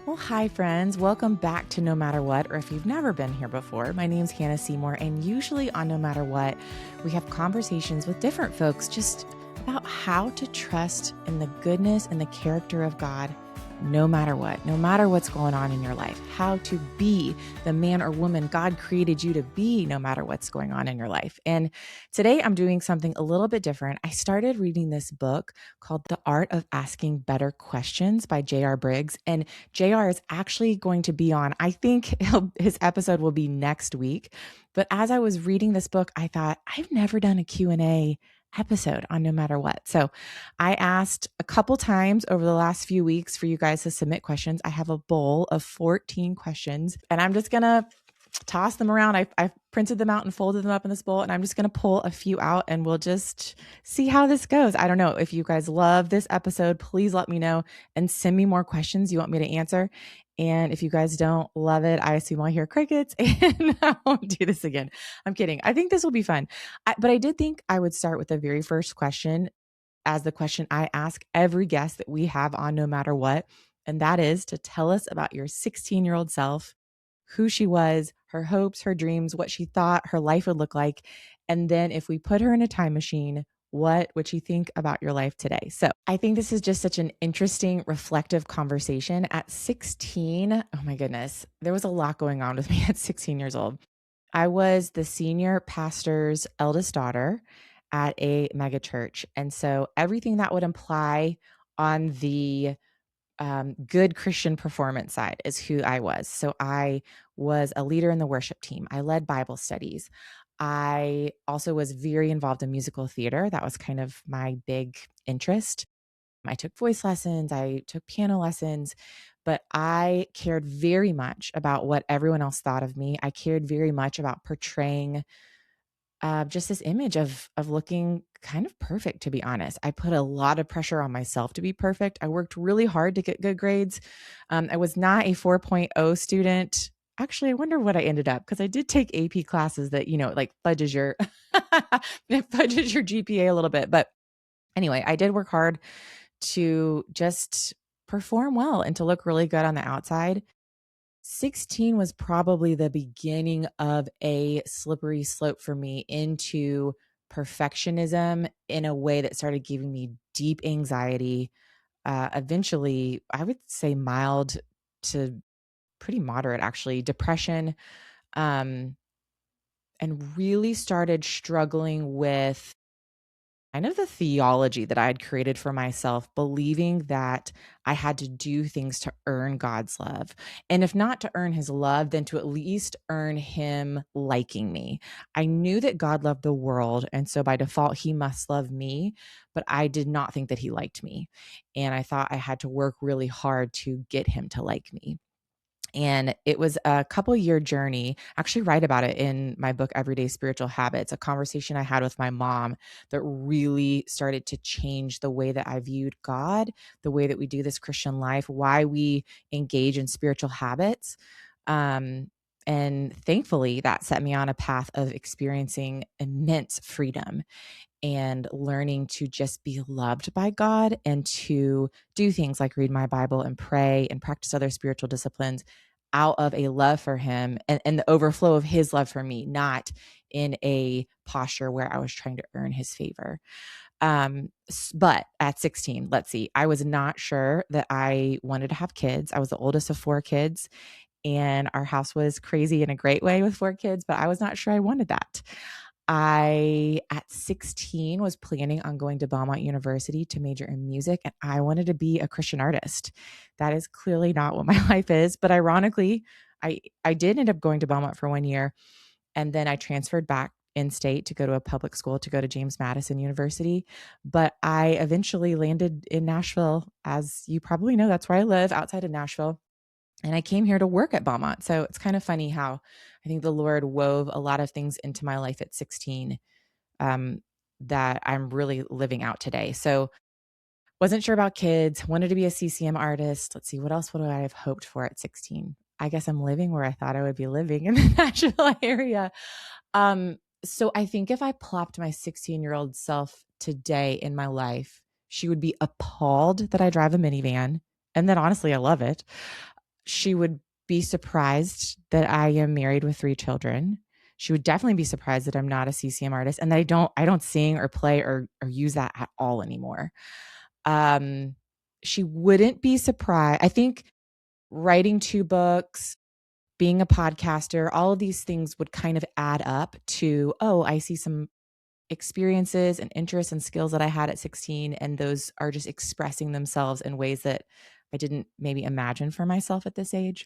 Well, hi, friends. Welcome back to No Matter What, or if you've never been here before, my name's Hannah Seymour, and usually on No Matter What, we have conversations with different folks just about how to trust in the goodness and the character of God no matter what, no matter what's going on in your life, how to be the man or woman God created you to be no matter what's going on in your life. And today I'm doing something a little bit different. I started reading this book called The Art of Asking Better Questions by J.R. Briggs. And JR is actually going to be on, I think his episode will be next week. But as I was reading this book, I thought, I've never done a Q&A episode on No Matter What. So I asked a couple times over the last few weeks for you guys to submit questions. I have a bowl of 14 questions, and I'm just going to toss them around. I've printed them out and folded them up in this bowl, and I'm just going to pull a few out and we'll just see how this goes. I don't know. If you guys love this episode, please let me know and send me more questions you want me to answer. And if you guys don't love it, I assume I'll hear crickets and I won't do this again. I'm kidding. I think this will be fun. But I did think I would start with the very first question as the question I ask every guest that we have on No Matter What. And that is to tell us about your 16-year-old self, who she was, her hopes, her dreams, what she thought her life would look like. And then if we put her in a time machine, what would she think about your life today? So I think this is just such an interesting, reflective conversation. At 16, oh my goodness, there was a lot going on with me at 16 years old. I was the senior pastor's eldest daughter at a mega church. And so everything that would imply on the good Christian performance side is who I was. So I was a leader in the worship team. I led Bible studies. I also was very involved in musical theater. That was kind of my big interest. I took voice lessons, I took piano lessons, but I cared very much about what everyone else thought of me. I cared very much about portraying just this image of looking kind of perfect, to be honest. I put a lot of pressure on myself to be perfect. I worked really hard to get good grades. I was not a 4.0 student. Actually, I wonder what I ended up because I did take AP classes that, like fudges your it fudges your GPA a little bit. But anyway, I did work hard to just perform well and to look really good on the outside. 16 was probably the beginning of a slippery slope for me into perfectionism in a way that started giving me deep anxiety. Eventually, I would say mild to pretty moderate, actually, depression, um, and really started struggling with kind of the theology that I had created for myself, believing that I had to do things to earn God's love. And if not to earn his love, then to at least earn him liking me. I knew that God loved the world. And so by default, he must love me. But I did not think that he liked me. And I thought I had to work really hard to get him to like me. And it was a couple year journey. I actually write about it in my book, Everyday Spiritual Habits, a conversation I had with my mom that really started to change the way that I viewed God, the way that we do this Christian life, why we engage in spiritual habits. And thankfully, that set me on a path of experiencing immense freedom and learning to just be loved by God and to do things like read my Bible and pray and practice other spiritual disciplines out of a love for him and the overflow of his love for me, not in a posture where I was trying to earn his favor. But at 16, let's see, I was not sure that I wanted to have kids. I was the oldest of 4 kids, and our house was crazy in a great way with 4 kids, but I was not sure I wanted that. I, at 16, was planning on going to Belmont University to major in music, and I wanted to be a Christian artist. That is clearly not what my life is, but ironically, I did end up going to Belmont for 1 year, and then I transferred back in state to go to a public school, to go to James Madison University. But I eventually landed in Nashville. As you probably know, that's where I live, outside of Nashville. And I came here to work at Belmont. So it's kind of funny how I think the Lord wove a lot of things into my life at 16 that I'm really living out today. So wasn't sure about kids, wanted to be a CCM artist. Let's see, what else would I have hoped for at 16? I guess I'm living where I thought I would be living, in the Nashville area. So I think if I plopped my 16-year-old self today in my life, she would be appalled that I drive a minivan and that honestly I love it. She would be surprised that I am married with 3 children. She would definitely be surprised that I'm not a CCM artist and that I don't sing or play or use that at all anymore. Um, she wouldn't be surprised. I think writing 2 books, being a podcaster, all of these things would kind of add up to, oh, I see some experiences and interests and skills that I had at 16, and those are just expressing themselves in ways that I didn't maybe imagine for myself at this age.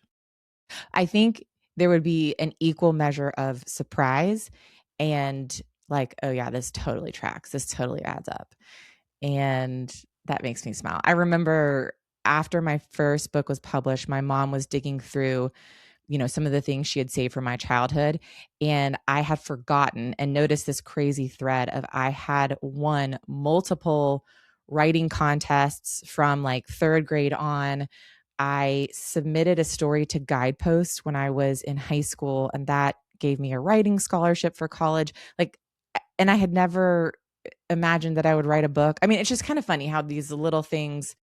I think there would be an equal measure of surprise and like, oh yeah, this totally tracks. This totally adds up. And that makes me smile. I remember after my first book was published, my mom was digging through, some of the things she had saved from my childhood. And I had forgotten and noticed this crazy thread of I had won multiple writing contests from like third grade on. I submitted a story to Guidepost when I was in high school, and that gave me a writing scholarship for college. And I had never imagined that I would write a book. I mean, it's just kind of funny how these little things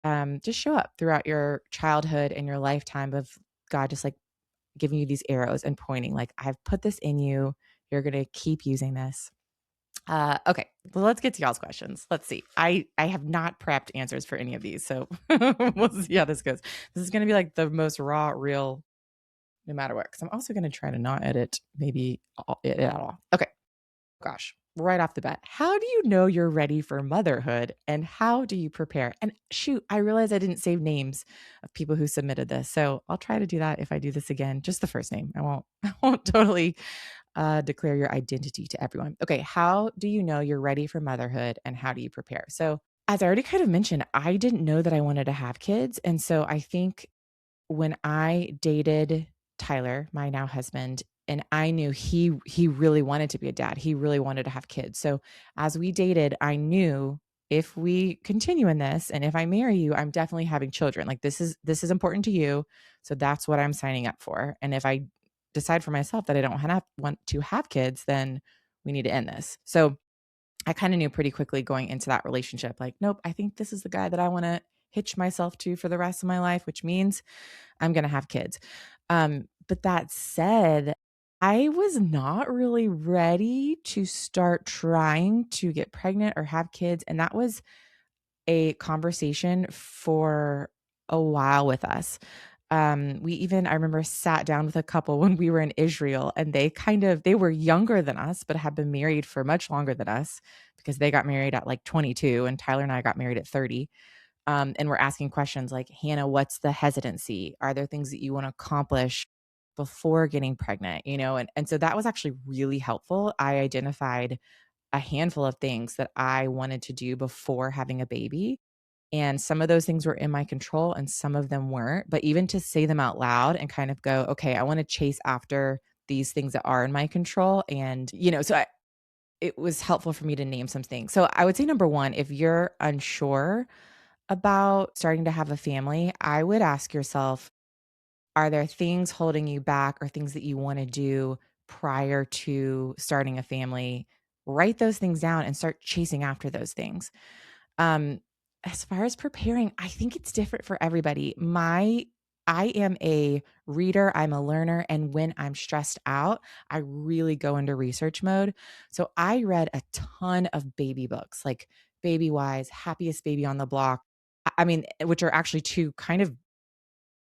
just show up throughout your childhood and your lifetime of God just like giving you these arrows and pointing, like, I've put this in you. You're going to keep using this. Okay, well, let's get to y'all's questions. Let's see. I have not prepped answers for any of these, so we'll see how this goes. This is going to be like the most raw, real, no matter what. Because I'm also going to try to not edit maybe it at all. Okay, gosh, right off the bat, how do you know you're ready for motherhood, and how do you prepare? And shoot, I realized I didn't save names of people who submitted this, so I'll try to do that if I do this again. Just the first name. I won't. I won't totally declare your identity to everyone. Okay, how do you know you're ready for motherhood, and how do you prepare? So, as I already kind of mentioned, I didn't know that I wanted to have kids, and so I think when I dated Tyler, my now husband, and I knew he really wanted to be a dad. He really wanted to have kids. So as we dated, I knew if we continue in this and if I marry you, I'm definitely having children. Like this is important to you. So that's what I'm signing up for. And if I decide for myself that I don't want to have kids, then we need to end this. So I kind of knew pretty quickly going into that relationship, like, nope, I think this is the guy that I want to hitch myself to for the rest of my life, which means I'm going to have kids. But that said, I was not really ready to start trying to get pregnant or have kids. And that was a conversation for a while with us. I remember sat down with a couple when we were in Israel, and they were younger than us, but had been married for much longer than us because they got married at like 22 and Tyler and I got married at 30. And we're asking questions like, Hannah, what's the hesitancy? Are there things that you want to accomplish before getting pregnant? And so that was actually really helpful. I identified a handful of things that I wanted to do before having a baby. And some of those things were in my control and some of them weren't. But even to say them out loud and kind of go, okay, I want to chase after these things that are in my control. And, it was helpful for me to name some things. So I would say number one, if you're unsure about starting to have a family, I would ask yourself, are there things holding you back or things that you want to do prior to starting a family? Write those things down and start chasing after those things. Um, as far as preparing, I think it's different for everybody. I am a reader, I'm a learner, and when I'm stressed out, I really go into research mode. So I read a ton of baby books, like Baby Wise, Happiest Baby on the Block. I mean, which are actually two kind of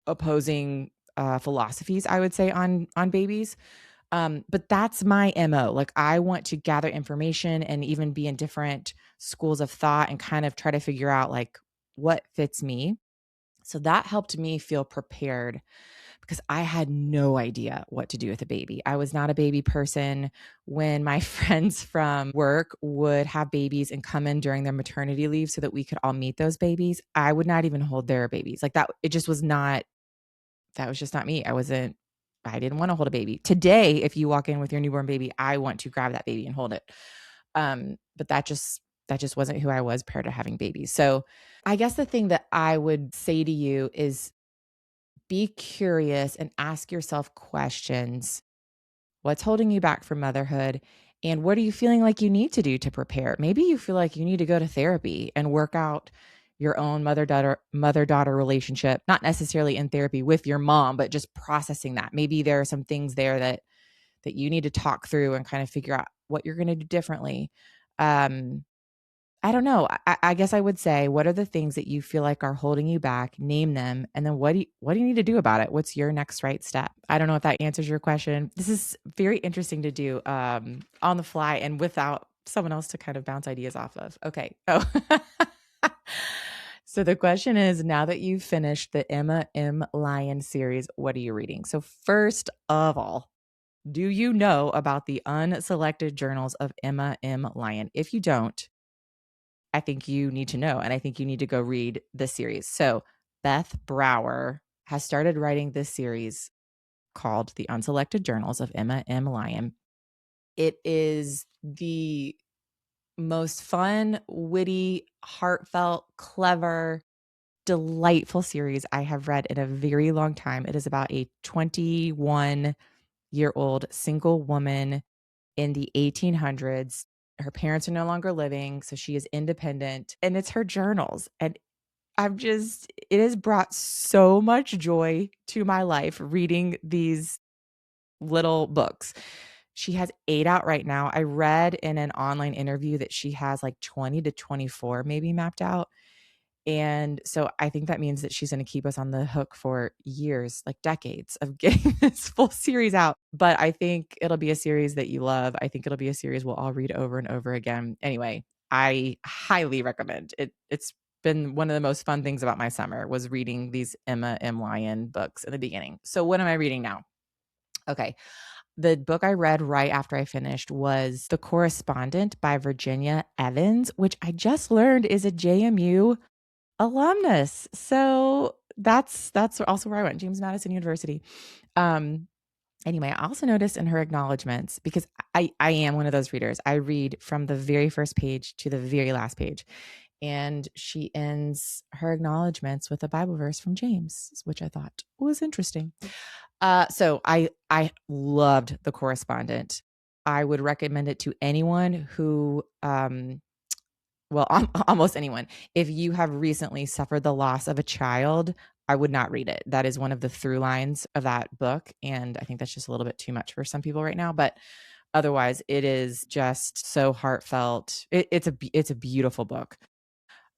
opposing philosophies, I would say, on babies. But that's my MO. Like I want to gather information and even be in different schools of thought and kind of try to figure out like what fits me. So that helped me feel prepared because I had no idea what to do with a baby. I was not a baby person. When my friends from work would have babies and come in during their maternity leave so that we could all meet those babies, I would not even hold their babies. Like that, it just was not, that was just not me. I didn't want to hold a baby. Today, if you walk in with your newborn baby, I want to grab that baby and hold it. But that just wasn't who I was prior to having babies. So I guess the thing that I would say to you is be curious and ask yourself questions. What's holding you back from motherhood? And what are you feeling like you need to do to prepare? Maybe you feel like you need to go to therapy and work out your own mother daughter relationship, not necessarily in therapy with your mom, but just processing that. Maybe there are some things there that you need to talk through and kind of figure out what you're going to do differently. Um, I don't know. I guess I would say, what are the things that you feel like are holding you back? Name them, and then what do you need to do about it? What's your next right step? I don't know if that answers your question. This is very interesting to do on the fly and without someone else to kind of bounce ideas off of. Okay. Oh, so the question is: now that you've finished the Emma M. Lyon series, what are you reading? So first of all, do you know about the unselected journals of Emma M. Lyon? If you don't, I think you need to know, and I think you need to go read this series. So Beth Brower has started writing this series called The Unselected Journals of Emma M. Lyon. It is the most fun, witty, heartfelt, clever, delightful series I have read in a very long time. It is about a 21-year-old single woman in the 1800s. Her parents are no longer living, so she is independent, and it's her journals. And it has brought so much joy to my life reading these little books. She has 8 out right now. I read in an online interview that she has like 20 to 24 maybe mapped out. And so I think that means that she's going to keep us on the hook for years, like decades of getting this full series out. But I think it'll be a series that you love. I think it'll be a series we'll all read over and over again. Anyway, I highly recommend it. It's been one of the most fun things about my summer was reading these Emma M. Lyon books in the beginning. So what am I reading now? Okay. The book I read right after I finished was The Correspondent by Virginia Evans, which I just learned is a JMU alumnus. So that's also where I went, James Madison University. Anyway, I also noticed in her acknowledgments, because I am one of those readers, I read from the very first page to the very last page. And she ends her acknowledgments with a Bible verse from James, which I thought was interesting. So I loved The Correspondent. I would recommend it to anyone who well, almost anyone. If you have recently suffered the loss of a child, I would not read it. That is one of the through lines of that book. And I think that's just a little bit too much for some people right now. But otherwise, it is just so heartfelt. It's a beautiful book.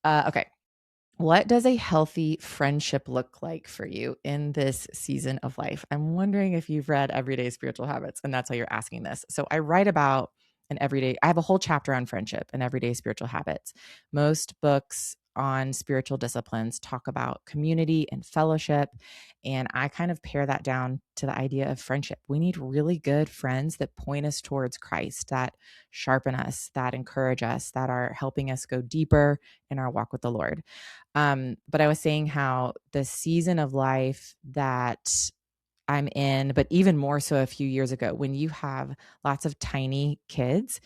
Okay. What does a healthy friendship look like for you in this season of life? I'm wondering if you've read Everyday Spiritual Habits, and that's why you're asking this. So I write about I have a whole chapter on friendship and everyday spiritual habits. Most books on spiritual disciplines talk about community and fellowship, and I kind of pare that down to the idea of friendship. We need really good friends that point us towards Christ, that sharpen us, that encourage us, that are helping us go deeper in our walk with the Lord. But I was saying how the season of life that I'm in, but even more so a few years ago, when you have lots of tiny kids,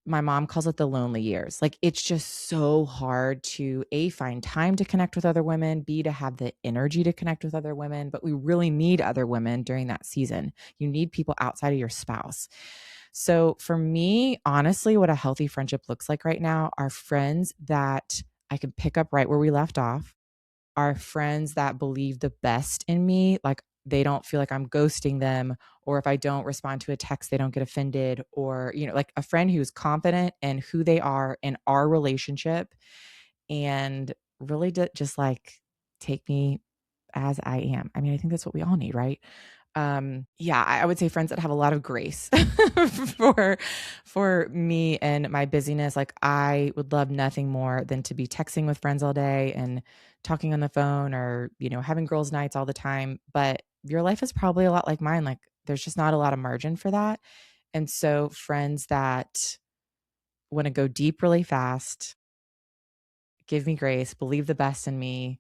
my mom calls it the lonely years. Like it's just so hard to A, find time to connect with other women, B, to have the energy to connect with other women. But we really need other women during that season. You need people outside of your spouse. So for me, honestly, what a healthy friendship looks like right now are friends that I can pick up right where we left off, are friends that believe the best in me. Like they don't feel like I'm ghosting them, or if I don't respond to a text, they don't get offended, or, like a friend who's confident in who they are in our relationship and really just like take me as I am. I mean, I think that's what we all need, right? Yeah, I would say friends that have a lot of grace for me and my busyness. Like I would love nothing more than to be texting with friends all day and talking on the phone, or, having girls' nights all the time. But your life is probably a lot like mine. Like there's just not a lot of margin for that. And so friends that want to go deep really fast, give me grace, believe the best in me.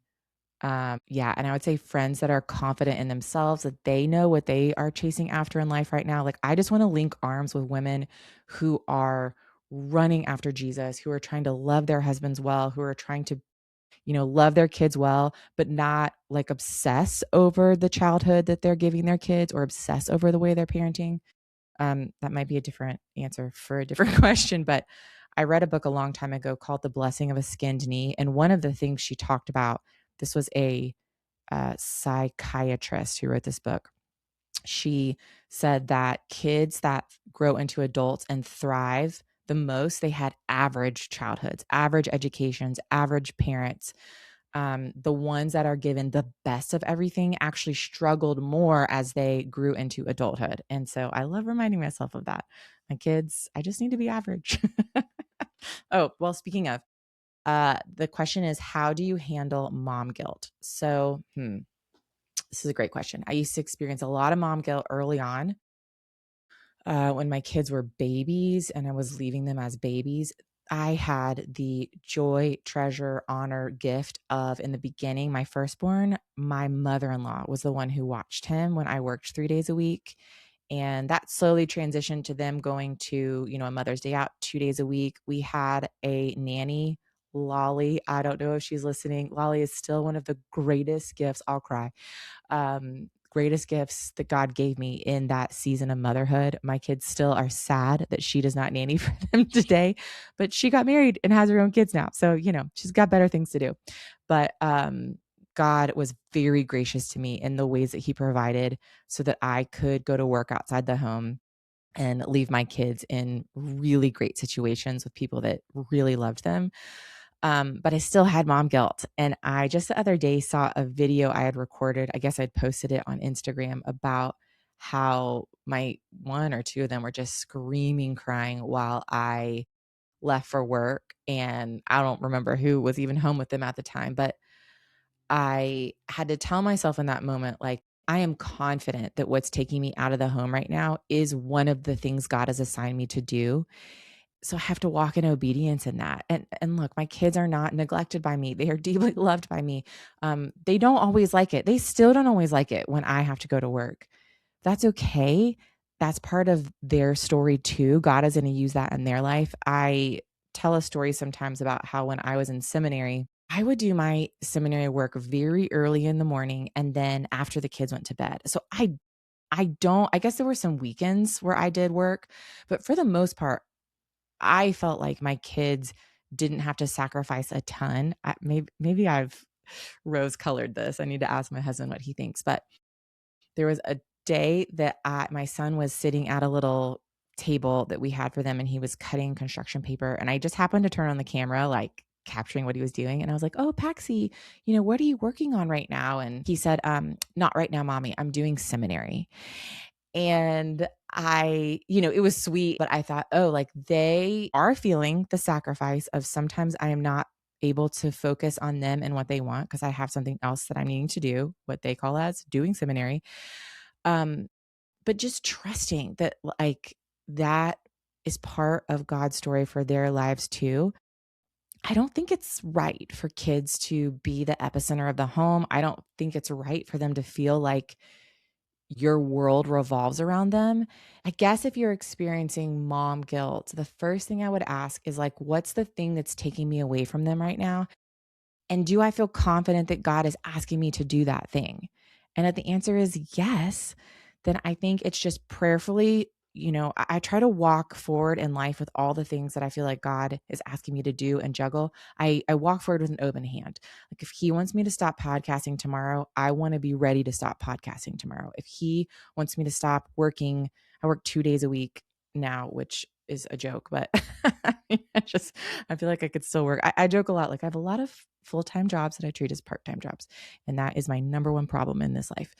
Yeah. And I would say friends that are confident in themselves, that they know what they are chasing after in life right now. Like, I just want to link arms with women who are running after Jesus, who are trying to love their husbands well, who are trying to, love their kids well, but not like obsess over the childhood that they're giving their kids or obsess over the way they're parenting. That might be a different answer for a different question, but I read a book a long time ago called The Blessing of a Skinned Knee. And one of the things she talked about, this was a psychiatrist who wrote this book. She said that kids that grow into adults and thrive the most, they had average childhoods, average educations, average parents. The ones that are given the best of everything actually struggled more as they grew into adulthood. And so I love reminding myself of that. My kids, I just need to be average. Oh, well, speaking of, the question is, how do you handle mom guilt? So, this is a great question. I used to experience a lot of mom guilt early on when my kids were babies and I was leaving them as babies. I had the joy, treasure, honor, gift of, in the beginning, my firstborn, my mother-in-law was the one who watched him when I worked 3 days a week. And that slowly transitioned to them going to, a Mother's Day out 2 days a week. We had a nanny, Lolly. I don't know if she's listening. Lolly is still one of the greatest gifts. I'll cry. Greatest gifts that God gave me in that season of motherhood. My kids still are sad that she does not nanny for them today, but she got married and has her own kids now. So, she's got better things to do. But God was very gracious to me in the ways that he provided so that I could go to work outside the home and leave my kids in really great situations with people that really loved them. But I still had mom guilt. And I just the other day saw a video I had recorded. I guess I'd posted it on Instagram about how my one or two of them were just screaming, crying while I left for work. And I don't remember who was even home with them at the time, but I had to tell myself in that moment, like, I am confident that what's taking me out of the home right now is one of the things God has assigned me to do. So I have to walk in obedience in that. And look, my kids are not neglected by me. They are deeply loved by me. They don't always like it. They still don't always like it when I have to go to work. That's okay. That's part of their story too. God is going to use that in their life. I tell a story sometimes about how when I was in seminary, I would do my seminary work very early in the morning and then after the kids went to bed. So I guess there were some weekends where I did work, but for the most part, I felt like my kids didn't have to sacrifice a ton. Maybe I've rose colored this. I need to ask my husband what he thinks. But there was a day that my son was sitting at a little table that we had for them and he was cutting construction paper. And I just happened to turn on the camera, like capturing what he was doing. And I was like, "Oh, Paxi, what are you working on right now?" And he said, "Not right now, mommy. I'm doing seminary." And it was sweet, but I thought, oh, like they are feeling the sacrifice of sometimes I am not able to focus on them and what they want because I have something else that I'm needing to do, what they call as doing seminary. But just trusting that like that is part of God's story for their lives too. I don't think it's right for kids to be the epicenter of the home. I don't think it's right for them to feel like your world revolves around them. I guess if you're experiencing mom guilt, the first thing I would ask is like, what's the thing that's taking me away from them right now? And do I feel confident that God is asking me to do that thing? And if the answer is yes, then I think it's just prayerfully, I try to walk forward in life with all the things that I feel like God is asking me to do and juggle. I walk forward with an open hand. Like if he wants me to stop podcasting tomorrow, I want to be ready to stop podcasting tomorrow. If he wants me to stop working, I work 2 days a week now, which is a joke, but I feel like I could still work. I joke a lot. Like I have a lot of full-time jobs that I treat as part-time jobs. And that is my number one problem in this life.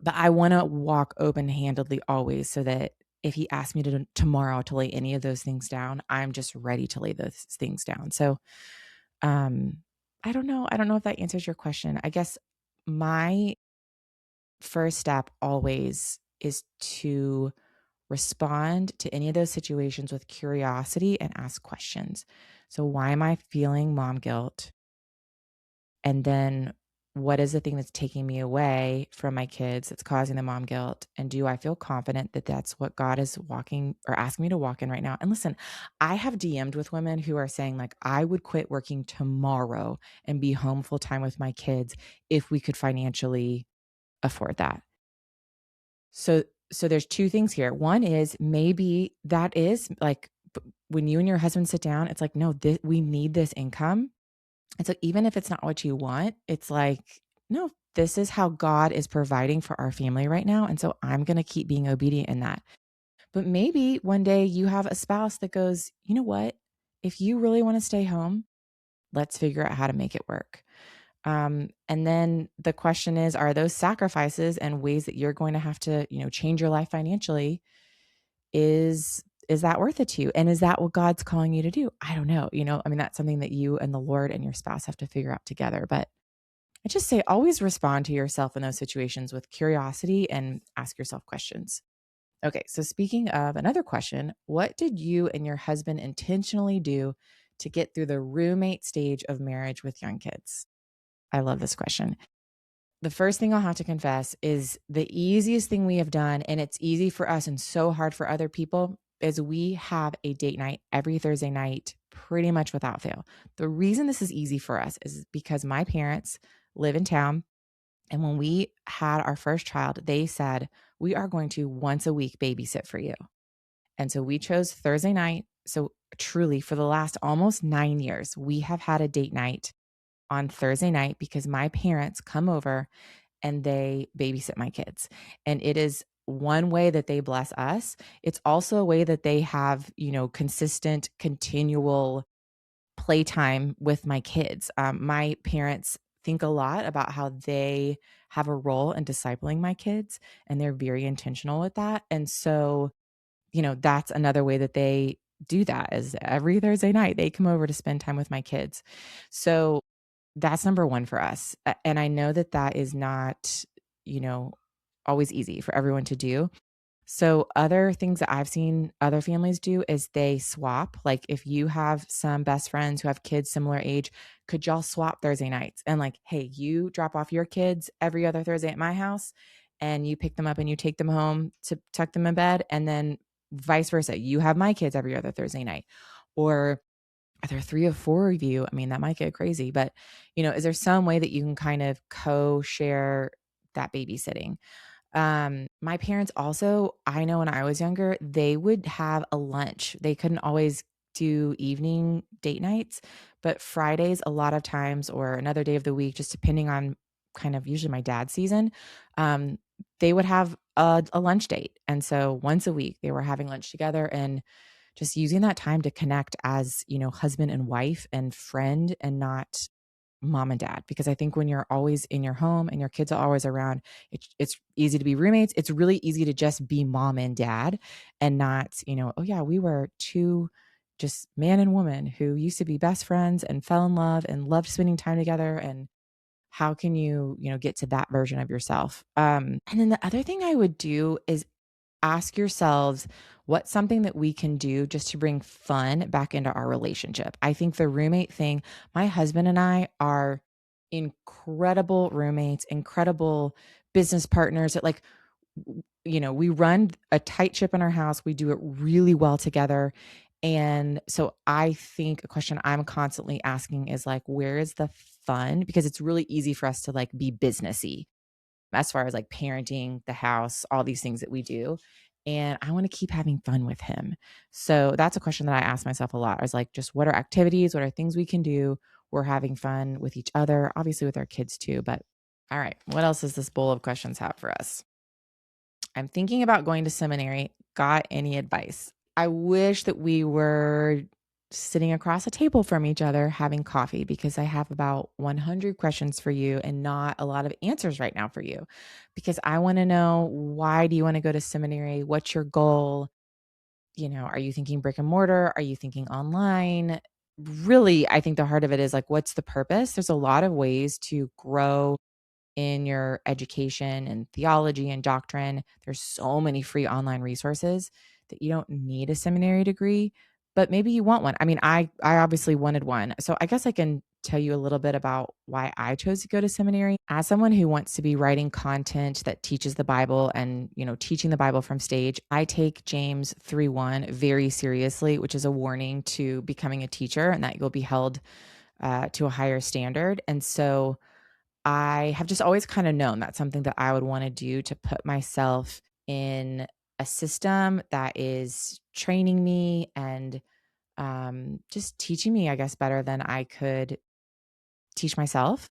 But I want to walk open-handedly always so that if he asks me tomorrow to lay any of those things down, I'm just ready to lay those things down. So I don't know. I don't know if that answers your question. I guess my first step always is to respond to any of those situations with curiosity and ask questions. So why am I feeling mom guilt? And then what is the thing that's taking me away from my kids that's causing the mom guilt? And do I feel confident that that's what God is walking or asking me to walk in right now? And listen, I have DM'd with women who are saying like, I would quit working tomorrow and be home full time with my kids if we could financially afford that. So there's two things here. One is maybe that is like when you and your husband sit down, it's like, no, we need this income. And so even if it's not what you want, it's like, no, this is how God is providing for our family right now. And so I'm going to keep being obedient in that. But maybe one day you have a spouse that goes, you know what? If you really want to stay home, let's figure out how to make it work. And then the question is, are those sacrifices and ways that you're going to have to, change your life financially? Is that worth it to you? And is that what God's calling you to do? I don't know. I mean, that's something that you and the Lord and your spouse have to figure out together. But I just say always respond to yourself in those situations with curiosity and ask yourself questions. Okay, so speaking of another question, what did you and your husband intentionally do to get through the roommate stage of marriage with young kids? I love this question. The first thing I'll have to confess is the easiest thing we have done, and it's easy for us and so hard for other people, is we have a date night every Thursday night, pretty much without fail. The reason this is easy for us is because my parents live in town. And when we had our first child, they said, we are going to once a week babysit for you. And so we chose Thursday night. So truly, for the last almost 9 years, we have had a date night on Thursday night because my parents come over and they babysit my kids. And it is one way that they bless us. It's also a way that they have, consistent, continual playtime with my kids. My parents think a lot about how they have a role in discipling my kids, and they're very intentional with that. And so, that's another way that they do that is every Thursday night they come over to spend time with my kids. So that's number one for us. And I know that that is not, you know, always easy for everyone to do. So other things that I've seen other families do is they swap. Like if you have some best friends who have kids similar age, could y'all swap Thursday nights? And like, hey, you drop off your kids every other Thursday at my house and you pick them up and you take them home to tuck them in bed. And then vice versa. You have my kids every other Thursday night. Or are there 3 or 4 of you? I mean, that might get crazy, but, is there some way that you can kind of co-share that babysitting? My parents also, I know when I was younger, they would have a lunch. They couldn't always do evening date nights, but Fridays a lot of times or another day of the week, just depending on kind of usually my dad's season, um, they would have a lunch date. And so once a week they were having lunch together and just using that time to connect as, husband and wife and friend and not mom and dad. Because I think when you're always in your home and your kids are always around, it's easy to be roommates. It's really easy to just be mom and dad and not, oh yeah, we were two just man and woman who used to be best friends and fell in love and loved spending time together. And how can you, get to that version of yourself? And then the other thing I would do is ask yourselves what's something that we can do just to bring fun back into our relationship. I think the roommate thing, my husband and I are incredible roommates, incredible business partners that we run a tight ship in our house. We do it really well together. And so I think a question I'm constantly asking is like, where is the fun? Because it's really easy for us to like be businessy as far as like parenting, the house, all these things that we do. And I want to keep having fun with him. So that's a question that I ask myself a lot. I was like, just what are activities? What are things we can do? We're having fun with each other, obviously with our kids too. But all right, what else does this bowl of questions have for us? I'm thinking about going to seminary. Got any advice? I wish that we were sitting across a table from each other having coffee because I have about 100 questions for you and not a lot of answers right now for you because I want to know, why do you want to go to seminary? What's your goal? Are you thinking brick and mortar? Are you thinking online? Really, I think the heart of it is like, what's the purpose? There's a lot of ways to grow in your education and theology and doctrine. There's so many free online resources that you don't need a seminary degree, but maybe you want one. I mean, I obviously wanted one. So I guess I can tell you a little bit about why I chose to go to seminary. As someone who wants to be writing content that teaches the Bible and, teaching the Bible from stage, I take James 3:1 very seriously, which is a warning to becoming a teacher and that you'll be held to a higher standard. And so I have just always kind of known that's something that I would want to do to put myself in a system that is training me and just teaching me, I guess, better than I could teach myself.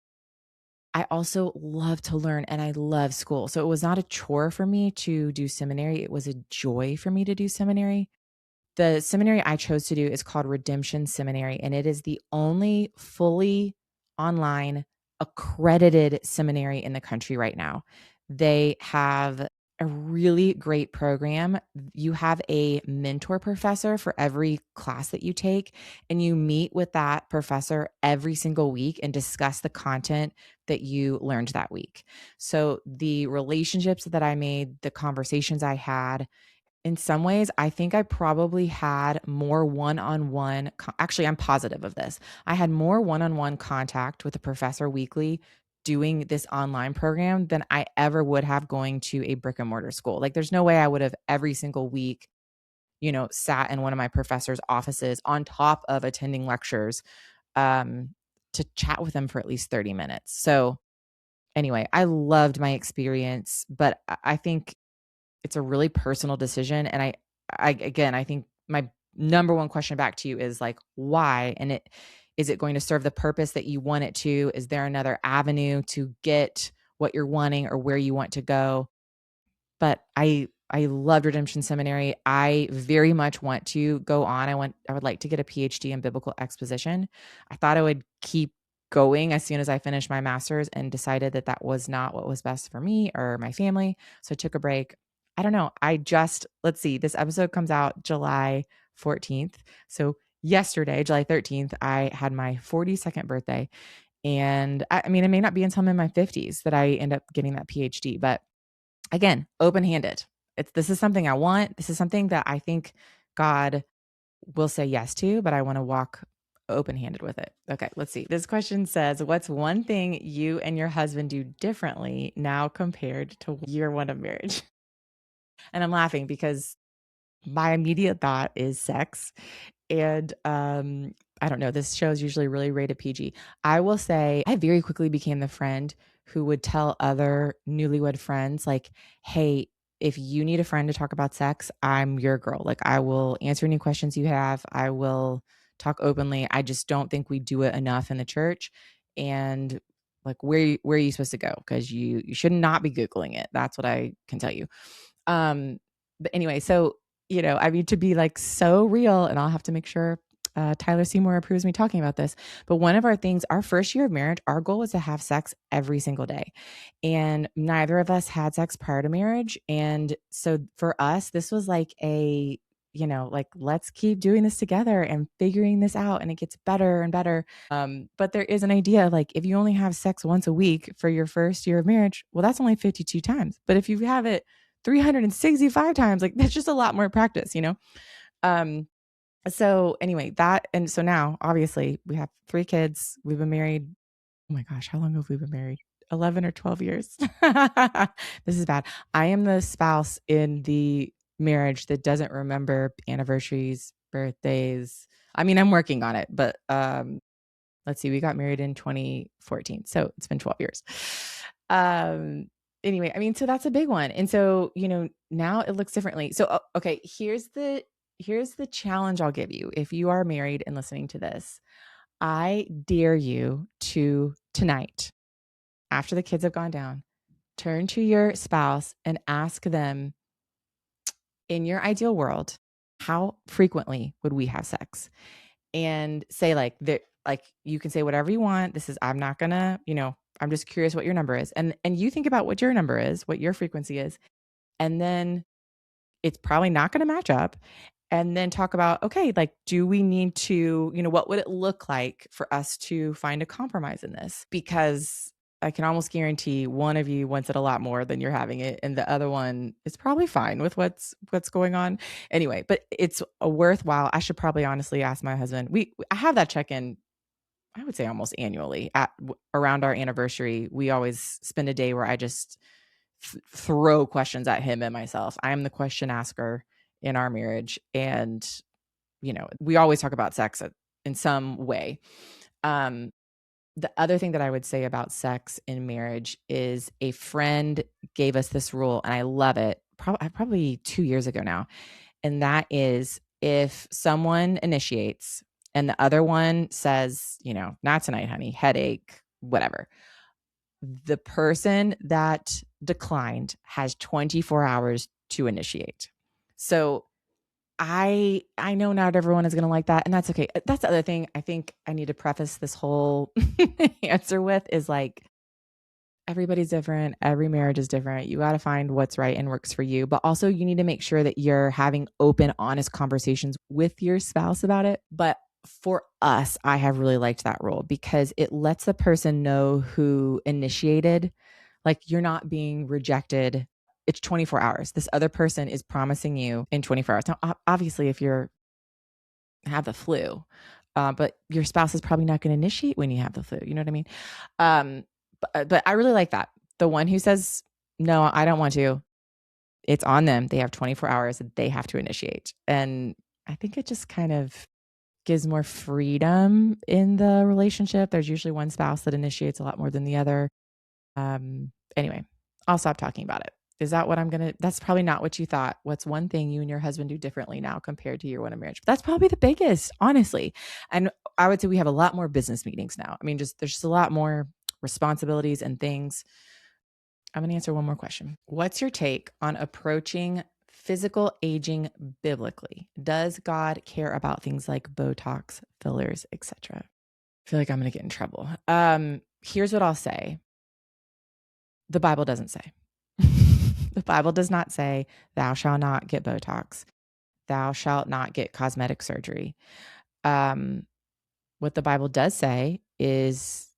I also love to learn and I love school. So it was not a chore for me to do seminary. It was a joy for me to do seminary. The seminary I chose to do is called Redemption Seminary, and it is the only fully online accredited seminary in the country right now. They have a really great program. You have a mentor professor for every class that you take, and you meet with that professor every single week and discuss the content that you learned that week. So the relationships that I made, the conversations I had, in some ways, I think I probably had more one-on-one actually, I'm positive of this. I had more one-on-one contact with the professor weekly doing this online program than I ever would have going to a brick and mortar school. Like, there's no way I would have every single week, sat in one of my professor's offices on top of attending lectures, um, to chat with them for at least 30 minutes. So, anyway, I loved my experience, but I think it's a really personal decision, and I again, I think my number one question back to you is, like, why? And is it going to serve the purpose that you want it to? Is there another avenue to get what you're wanting or where you want to go? But I loved Redemption Seminary. I very much want to go on. I would like to get a PhD in biblical exposition. I thought I would keep going as soon as I finished my master's and decided that that was not what was best for me or my family. So I took a break. I don't know. Let's see, this episode comes out July 14th. So yesterday, July 13th, I had my 42nd birthday. And I mean, it may not be until I'm in my 50s that I end up getting that PhD, but again, open-handed. This is something I want. This is something that I think God will say yes to, but I want to walk open-handed with it. Okay, let's see. This question says, what's one thing you and your husband do differently now compared to year one of marriage? And I'm laughing because my immediate thought is sex. And I don't know, this show is usually really rated PG. I will say I very quickly became the friend who would tell other newlywed friends, like, hey, if you need a friend to talk about sex, I'm your girl. Like, I will answer any questions you have. I will talk openly. I just don't think we do it enough in the church. And like, where are you supposed to go? Because you should not be Googling it. That's what I can tell you. But anyway, so, I mean, to be like so real, and I'll have to make sure Tyler Seymour approves me talking about this. But one of our things, our first year of marriage, our goal was to have sex every single day. And neither of us had sex prior to marriage. And so for us, this was like like, let's keep doing this together and figuring this out. And it gets better and better. But there is an idea, like, if you only have sex once a week for your first year of marriage, well, that's only 52 times. But if you have it 365 times, like, that's just a lot more practice. Um, so anyway, and so now obviously we have 3 kids. We've been married. Oh my gosh, how long have we been married? 11 or 12 years. This is bad. I am the spouse in the marriage that doesn't remember anniversaries, birthdays. I mean, I'm working on it, but let's see, we got married in 2014. So it's been 12 years. Um, anyway, I mean, so that's a big one. And so, now it looks differently. So, okay, here's the challenge I'll give you. If you are married and listening to this, I dare you to tonight, after the kids have gone down, turn to your spouse and ask them, in your ideal world, how frequently would we have sex? And say, like, you can say whatever you want. I'm not gonna, I'm just curious what your number is. And you think about what your number is, what your frequency is. And then it's probably not going to match up. And then talk about, okay, like, do we need to, what would it look like for us to find a compromise in this? Because I can almost guarantee one of you wants it a lot more than you're having it, and the other one is probably fine with what's going on. Anyway, but it's a worthwhile. I should probably honestly ask my husband. I have that check-in, I would say almost annually around our anniversary. We always spend a day where I just throw questions at him and myself. I am the question asker in our marriage. And, we always talk about sex in some way. The other thing that I would say about sex in marriage is a friend gave us this rule, and I love it, probably 2 years ago now. And that is, if someone initiates and the other one says, not tonight, honey, headache, whatever, the person that declined has 24 hours to initiate. So I know not everyone is going to like that, and that's okay. That's the other thing I think I need to preface this whole answer with is like, everybody's different. Every marriage is different. You got to find what's right and works for you. But also, you need to make sure that you're having open, honest conversations with your spouse about it. But for us, I have really liked that rule because it lets the person know who initiated. Like, you're not being rejected. It's 24 hours. This other person is promising you in 24 hours. Now, obviously, if you're have the flu, but your spouse is probably not going to initiate when you have the flu. You know what I mean? But I really like that. The one who says, no, I don't want to, it's on them. They have 24 hours that they have to initiate. And I think it just kind of gives more freedom in the relationship. There's usually one spouse that initiates a lot more than the other. Anyway, I'll stop talking about it. Is that what that's probably not what you thought. What's one thing you and your husband do differently now compared to year one of marriage? But that's probably the biggest, honestly. And I would say we have a lot more business meetings now. I mean, there's just a lot more responsibilities and things. I'm going to answer one more question. What's your take on approaching physical aging biblically? Does God care about things like Botox, fillers, etc.? I feel like I'm going to get in trouble. Here's what I'll say. The Bible doesn't say. The Bible does not say, thou shalt not get Botox. Thou shalt not get cosmetic surgery. What the Bible does say is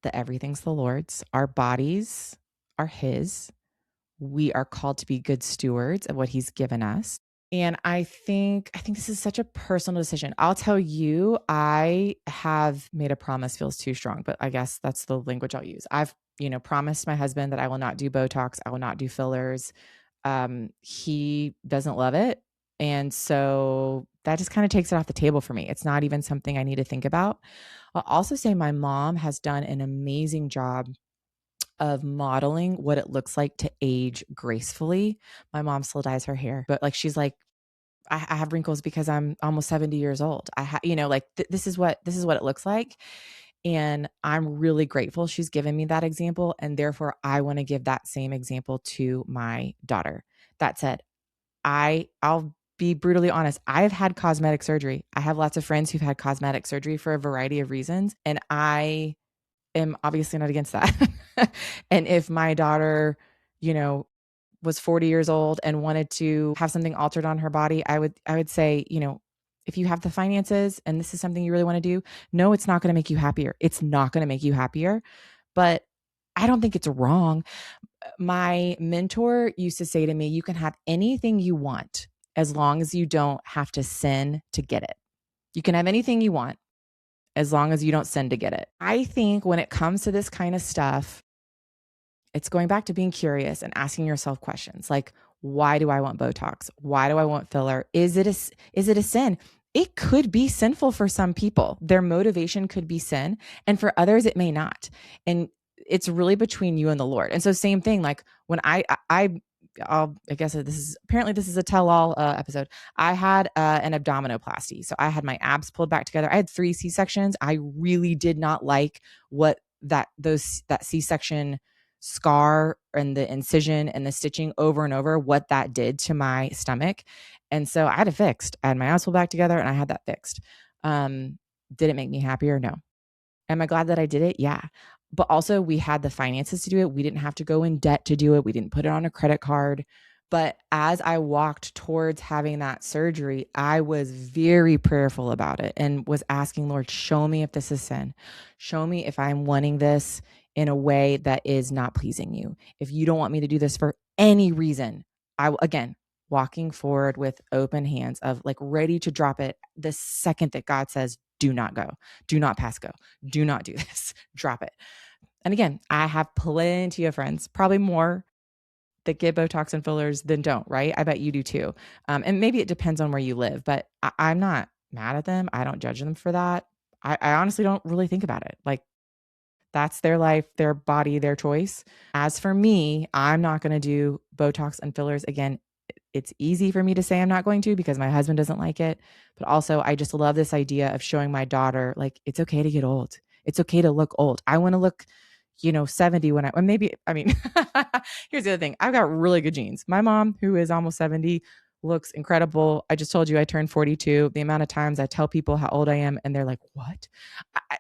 that everything's the Lord's. Our bodies are His. We are called to be good stewards of what He's given us. And I think this is such a personal decision. I'll tell you, I have made a promise, feels too strong, but I guess that's the language I'll use. I've, promised my husband that I will not do Botox. I will not do fillers. He doesn't love it. And so that just kind of takes it off the table for me. It's not even something I need to think about. I'll also say my mom has done an amazing job of modeling what it looks like to age gracefully. My mom still dyes her hair, but like, she's like, I have wrinkles because I'm almost 70 years old. This is what it looks like. And I'm really grateful she's given me that example. And therefore I want to give that same example to my daughter. That said, I'll be brutally honest. I've had cosmetic surgery. I have lots of friends who've had cosmetic surgery for a variety of reasons. And I am obviously not against that. And if my daughter, was 40 years old and wanted to have something altered on her body, I would say, if you have the finances and this is something you really want to do, no, it's not going to make you happier. It's not going to make you happier, but I don't think it's wrong. My mentor used to say to me, you can have anything you want as long as you don't have to sin to get it. You can have anything you want as long as you don't sin to get it. I think when it comes to this kind of stuff, it's going back to being curious and asking yourself questions like, why do I want Botox? Why do I want filler? Is it a sin? It could be sinful for some people. Their motivation could be sin. And for others, it may not. And it's really between you and the Lord. And so same thing, like when I guess this is a tell-all episode. I had an abdominoplasty. So I had my abs pulled back together. I had 3 C-sections. I really did not like what that C-section scar and the incision and the stitching over and over, what that did to my stomach. And so I had it fixed. I had my abs pulled back together and I had that fixed. Did it make me happier? No. Am I glad that I did it? Yeah. But also we had the finances to do it. We didn't have to go in debt to do it. We didn't put it on a credit card. But as I walked towards having that surgery, I was very prayerful about it and was asking, Lord, show me if this is sin. Show me if I'm wanting this in a way that is not pleasing you. If you don't want me to do this for any reason, again, walking forward with open hands of like ready to drop it the second that God says, do not go, do not pass go, do not do this, drop it. And again, I have plenty of friends, probably more that get Botox and fillers than don't, right? I bet you do too. And maybe it depends on where you live, but I'm not mad at them. I don't judge them for that. I honestly don't really think about it. Like, that's their life, their body, their choice. As for me, I'm not going to do Botox and fillers again. it's easy for me to say I'm not going to because my husband doesn't like it. But also, I just love this idea of showing my daughter, like, it's okay to get old. It's okay to look old. I want to look, 70 when here's the other thing. I've got really good genes. My mom, who is almost 70, looks incredible. I just told you I turned 42. The amount of times I tell people how old I am and they're like, what?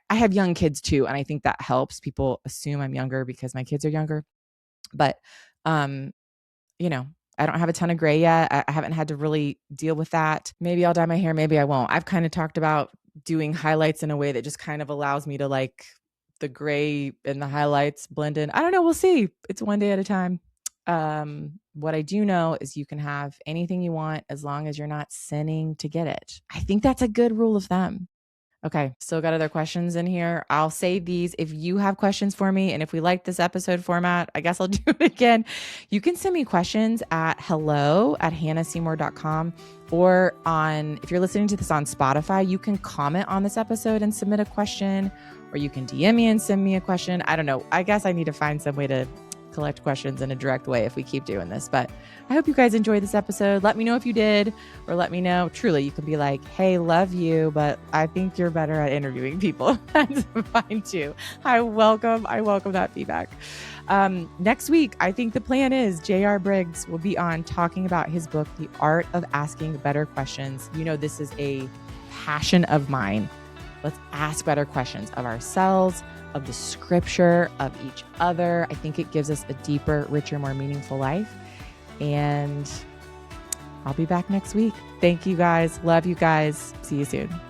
I have young kids too. And I think that helps. People assume I'm younger because my kids are younger. But, um, I don't have a ton of gray yet. I haven't had to really deal with that. Maybe I'll dye my hair. Maybe I won't. I've kind of talked about doing highlights in a way that just kind of allows me to like the gray and the highlights blend in. I don't know. We'll see. It's one day at a time. What I do know is you can have anything you want as long as you're not sinning to get it. I think that's a good rule of thumb. Okay, still got other questions in here. I'll save these. If you have questions for me, and if we like this episode format, I guess I'll do it again. You can send me questions at hello@hannahseymour.com, or if you're listening to this on Spotify, you can comment on this episode and submit a question, or you can DM me and send me a question. I don't know. I guess I need to find some way to collect questions in a direct way if we keep doing this. But I hope you guys enjoyed this episode. Let me know if you did, or let me know. Truly, you can be like, hey, love you, but I think you're better at interviewing people. That's fine too. I welcome that feedback. Next week, I think the plan is J.R. Briggs will be on talking about his book, The Art of Asking Better Questions. This is a passion of mine. Let's ask better questions of ourselves, of the scripture, of each other. I think it gives us a deeper, richer, more meaningful life. And I'll be back next week. Thank you guys. Love you guys. See you soon.